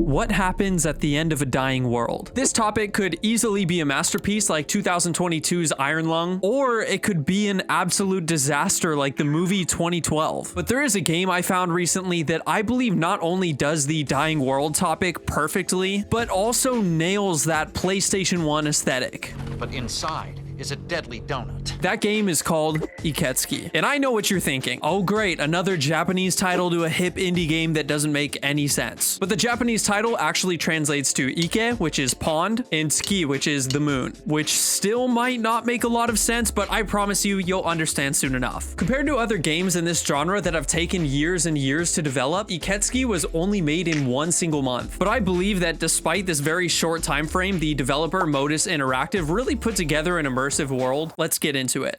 What happens at the end of a dying world? This topic could easily be a masterpiece like 2022's Iron Lung, or it could be an absolute disaster like the movie 2012. But there is a game I found recently that I believe not only does the dying world topic perfectly, but also nails that PlayStation 1 aesthetic. But inside is a deadly donut. That game is called Iketsuki. And I know what you're thinking. Oh great, another Japanese title to a hip indie game that doesn't make any sense. But the Japanese title actually translates to Ike, which is pond, and Tsuki, which is the moon, which still might not make a lot of sense, but I promise you, you'll understand soon enough. Compared to other games in this genre that have taken years and years to develop, Iketsuki was only made in one single month. But I believe that despite this very short time frame, the developer Modus Interactive really put together an immersive world. Let's get into it.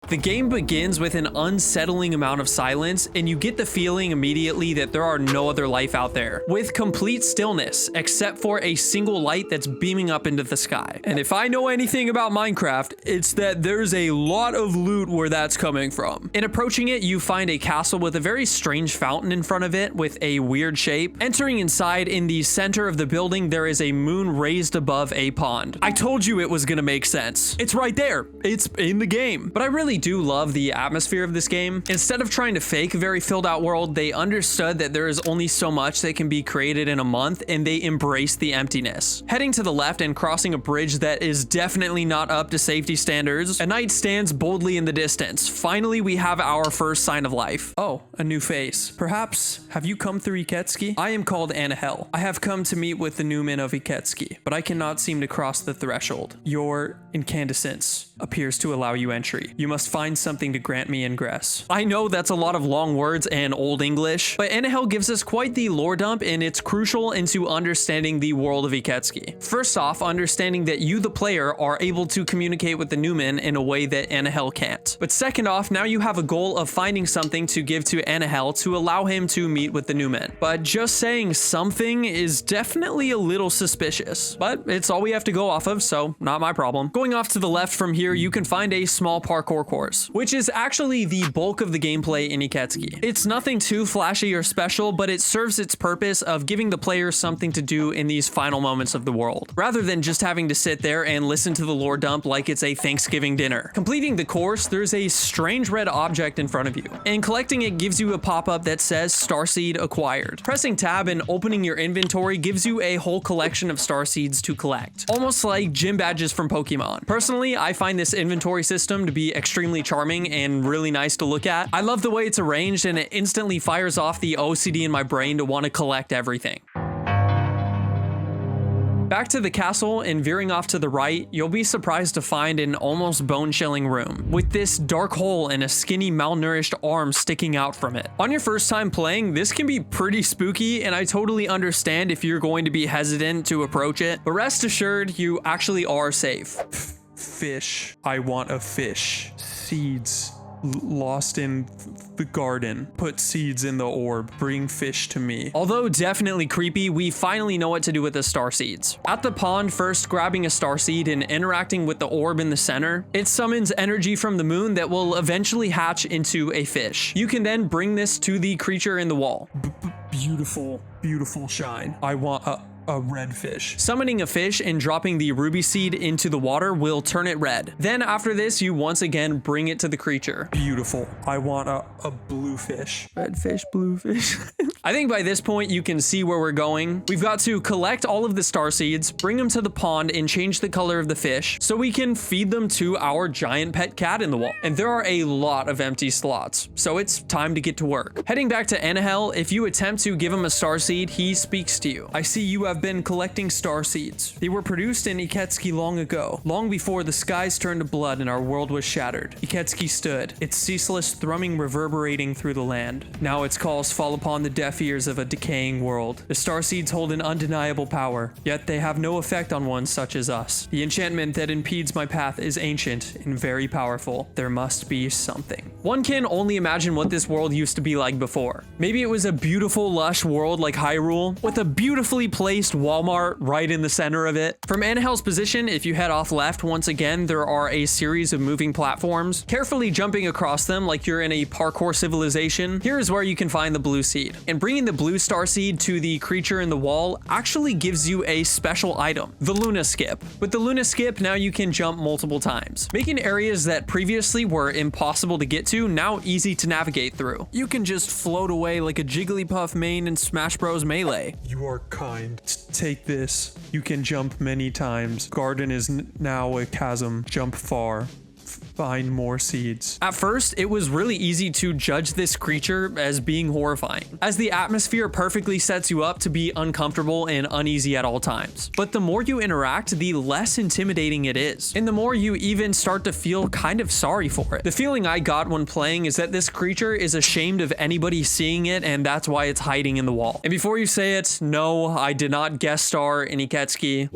The game begins with an unsettling amount of silence, and you get the feeling immediately that there are no other life out there, with complete stillness, except for a single light that's beaming up into the sky. And if I know anything about Minecraft, it's that there's a lot of loot where that's coming from. In approaching it, you find a castle with a very strange fountain in front of it with a weird shape. Entering inside, in the center of the building, there is a moon raised above a pond. I told you it was gonna make sense. It's right there. It's in the game. But I really do love the atmosphere of this game. Instead of trying to fake a very filled out world, they understood that there is only so much that can be created in a month, and they embraced the emptiness. Heading to the left and crossing a bridge that is definitely not up to safety standards, a knight stands boldly in the distance. Finally, we have our first sign of life. Oh, a new face. Perhaps, have you come through Iketsuki? I am called Anahel. I have come to meet with the Newman of Iketsuki, but I cannot seem to cross the threshold. Your incandescence appears to allow you entry. You must find something to grant me ingress. I know that's a lot of long words and old English, but Anahel gives us quite the lore dump, and it's crucial into understanding the world of Iketsuki. First off, understanding that you, the player, are able to communicate with the Newman in a way that Anahel can't. But second off, now you have a goal of finding something to give to Anahel to allow him to meet with the Newman. But just saying something is definitely a little suspicious, but it's all we have to go off of, so not my problem. Going off to the left from here, you can find a small parkour course, which is actually the bulk of the gameplay in Iketsuki. It's nothing too flashy or special, but it serves its purpose of giving the player something to do in these final moments of the world, rather than just having to sit there and listen to the lore dump like it's a Thanksgiving dinner. Completing the course, there's a strange red object in front of you, and collecting it gives you a pop-up that says Starseed acquired. Pressing tab and opening your inventory gives you a whole collection of starseeds to collect, almost like gym badges from Pokemon. Personally, I find this inventory system to be extremely charming and really nice to look at. I love the way it's arranged, and it instantly fires off the OCD in my brain to want to collect everything. Back to the castle, and veering off to the right, you'll be surprised to find an almost bone-chilling room with this dark hole and a skinny, malnourished arm sticking out from it. On your first time playing, this can be pretty spooky, and I totally understand if you're going to be hesitant to approach it, but rest assured, you actually are safe. Fish. I want a fish. Seeds. Lost in the garden. Put seeds in the orb. Bring fish to me. Although definitely creepy, we finally know what to do with the star seeds. At the pond, first grabbing a star seed and interacting with the orb in the center, it summons energy from the moon that will eventually hatch into a fish. You can then bring this to the creature in the wall. Beautiful, beautiful shine. I want a red fish. Summoning a fish and dropping the ruby seed into the water will turn it red. Then after this, you once again bring it to the creature. Beautiful. I want a blue fish. Red fish, blue fish. I think by this point, you can see where we're going. We've got to collect all of the star seeds, bring them to the pond, and change the color of the fish so we can feed them to our giant pet cat in the wall. And there are a lot of empty slots, so it's time to get to work. Heading back to Anahel, if you attempt to give him a star seed, he speaks to you. I see you have been collecting star seeds. They were produced in Iketsuki long ago, long before the skies turned to blood and our world was shattered. Iketsuki stood, its ceaseless thrumming reverberating through the land. Now its calls fall upon the deaf ears of a decaying world. The star seeds hold an undeniable power, yet they have no effect on one such as us. The enchantment that impedes my path is ancient and very powerful. There must be something. One can only imagine what this world used to be like before. Maybe it was a beautiful, lush world like Hyrule, with a beautifully placed Walmart right in the center of it. From Anahel's position, if you head off left, once again, there are a series of moving platforms. Carefully jumping across them like you're in a parkour civilization, here is where you can find the blue seed. And and bringing the blue starseed to the creature in the wall actually gives you a special item, the Luna Skip. With the Luna Skip, now you can jump multiple times, making areas that previously were impossible to get to now easy to navigate through. You can just float away like a Jigglypuff main in Smash Bros. Melee. You are kind. Take this. You can jump many times. Garden is now a chasm. Jump far. Find more seeds. At first, it was really easy to judge this creature as being horrifying, as the atmosphere perfectly sets you up to be uncomfortable and uneasy at all times. But the more you interact, the less intimidating it is, and the more you even start to feel kind of sorry for it. The feeling I got when playing is that this creature is ashamed of anybody seeing it, and that's why it's hiding in the wall. And before you say it, no, I did not guest star in Iketsuki.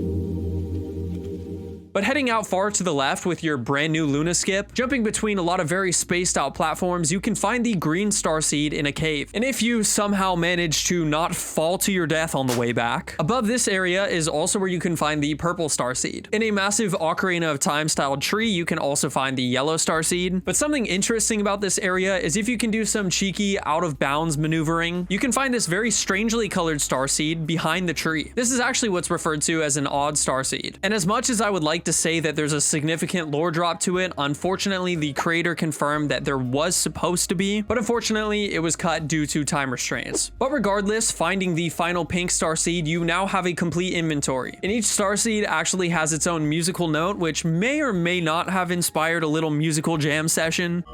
But heading out far to the left with your brand new Luna Skip, jumping between a lot of very spaced out platforms, you can find the green starseed in a cave. And if you somehow manage to not fall to your death on the way back, above this area is also where you can find the purple starseed. In a massive Ocarina of Time styled tree, you can also find the yellow starseed. But something interesting about this area is if you can do some cheeky out of bounds maneuvering, you can find this very strangely colored starseed behind the tree. This is actually what's referred to as an odd starseed. And as much as I would like to say that there's a significant lore drop to it, unfortunately the creator confirmed that there was supposed to be, but unfortunately it was cut due to time restraints. But regardless, finding the final pink starseed, you now have a complete inventory, and each starseed actually has its own musical note, which may or may not have inspired a little musical jam session.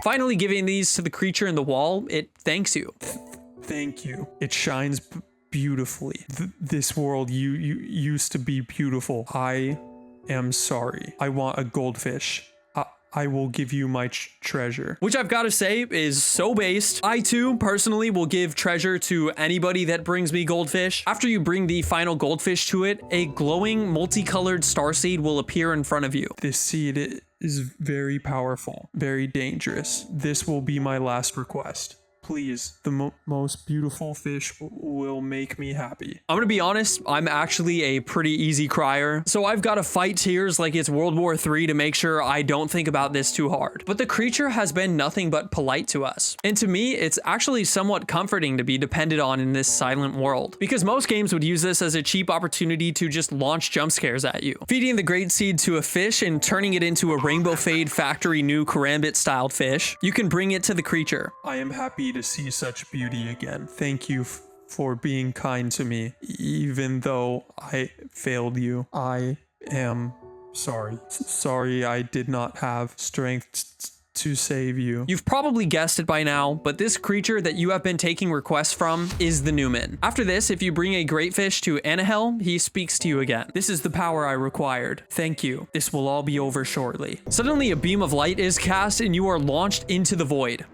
Finally giving these to the creature in the wall, it thanks you. Thank you. It shines beautifully. This world you used to be beautiful. I am sorry. I want a goldfish. I will give you my treasure. Which I've got to say is so based. I too personally will give treasure to anybody that brings me goldfish. After you bring the final goldfish to it, a glowing multicolored starseed will appear in front of you. This seed is very powerful, very dangerous. This will be my last request. Please, the most beautiful fish will make me happy. I'm gonna be honest, I'm actually a pretty easy crier, so I've got to fight tears like it's World War III to make sure I don't think about this too hard. But the creature has been nothing but polite to us. And to me, it's actually somewhat comforting to be depended on in this silent world, because most games would use this as a cheap opportunity to just launch jump scares at you. Feeding the great seed to a fish and turning it into a Rainbow Fade Factory new Karambit styled fish, you can bring it to the creature. I am happy to see such beauty again. Thank you for being kind to me, even though I failed you. I am sorry. Sorry I did not have strength to save you. You've probably guessed it by now, but this creature that you have been taking requests from is the Newman. After this, if you bring a great fish to Anahel, he speaks to you again. This is the power I required. Thank you. This will all be over shortly. Suddenly, a beam of light is cast and you are launched into the void.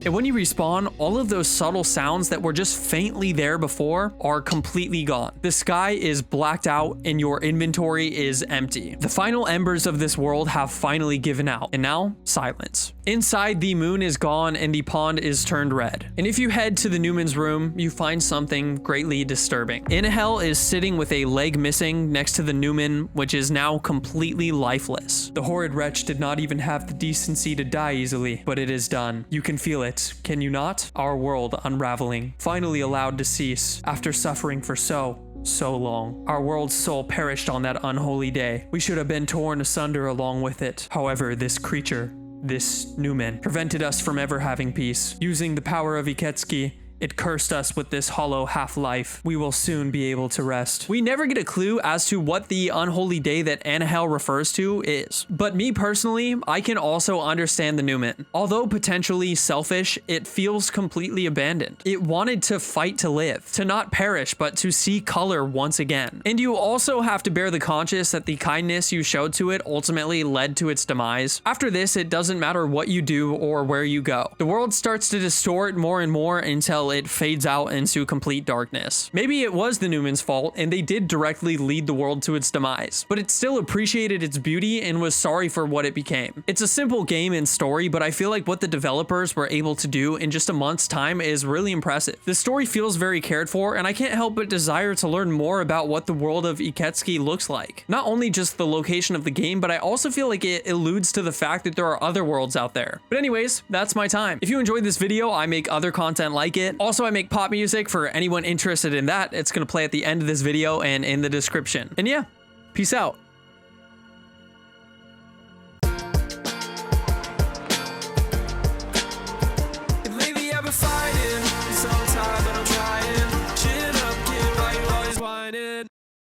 And when you respawn, all of those subtle sounds that were just faintly there before are completely gone. The sky is blacked out and your inventory is empty. The final embers of this world have finally given out, and now silence. Inside, the moon is gone and the pond is turned red. And if you head to the Newman's room, you find something greatly disturbing. Anahel is sitting with a leg missing next to the Newman, which is now completely lifeless. The horrid wretch did not even have the decency to die easily, but it is done. You can feel it, can you not? Our world unraveling, finally allowed to cease after suffering for so long. Our world's soul perished on that unholy day. We should have been torn asunder along with it. However, this creature, this Newman, prevented us from ever having peace. Using the power of Iketsuki, it cursed us with this hollow half-life. We will soon be able to rest. We never get a clue as to what the unholy day that Anahel refers to is. But me personally, I can also understand the Newman. Although potentially selfish, it feels completely abandoned. It wanted to fight to live, to not perish, but to see color once again. And you also have to bear the conscience that the kindness you showed to it ultimately led to its demise. After this, it doesn't matter what you do or where you go. The world starts to distort more and more until until it fades out into complete darkness. Maybe it was the Newman's fault and they did directly lead the world to its demise, but it still appreciated its beauty and was sorry for what it became. It's a simple game and story, but I feel like what the developers were able to do in just a month's time is really impressive. The story feels very cared for, and I can't help but desire to learn more about what the world of Iketsuki looks like. Not only just the location of the game, but I also feel like it alludes to the fact that there are other worlds out there. But anyways, that's my time. If you enjoyed this video, I make other content like it. Also, I make pop music for anyone interested in that. It's gonna play at the end of this video and in the description. And yeah, peace out.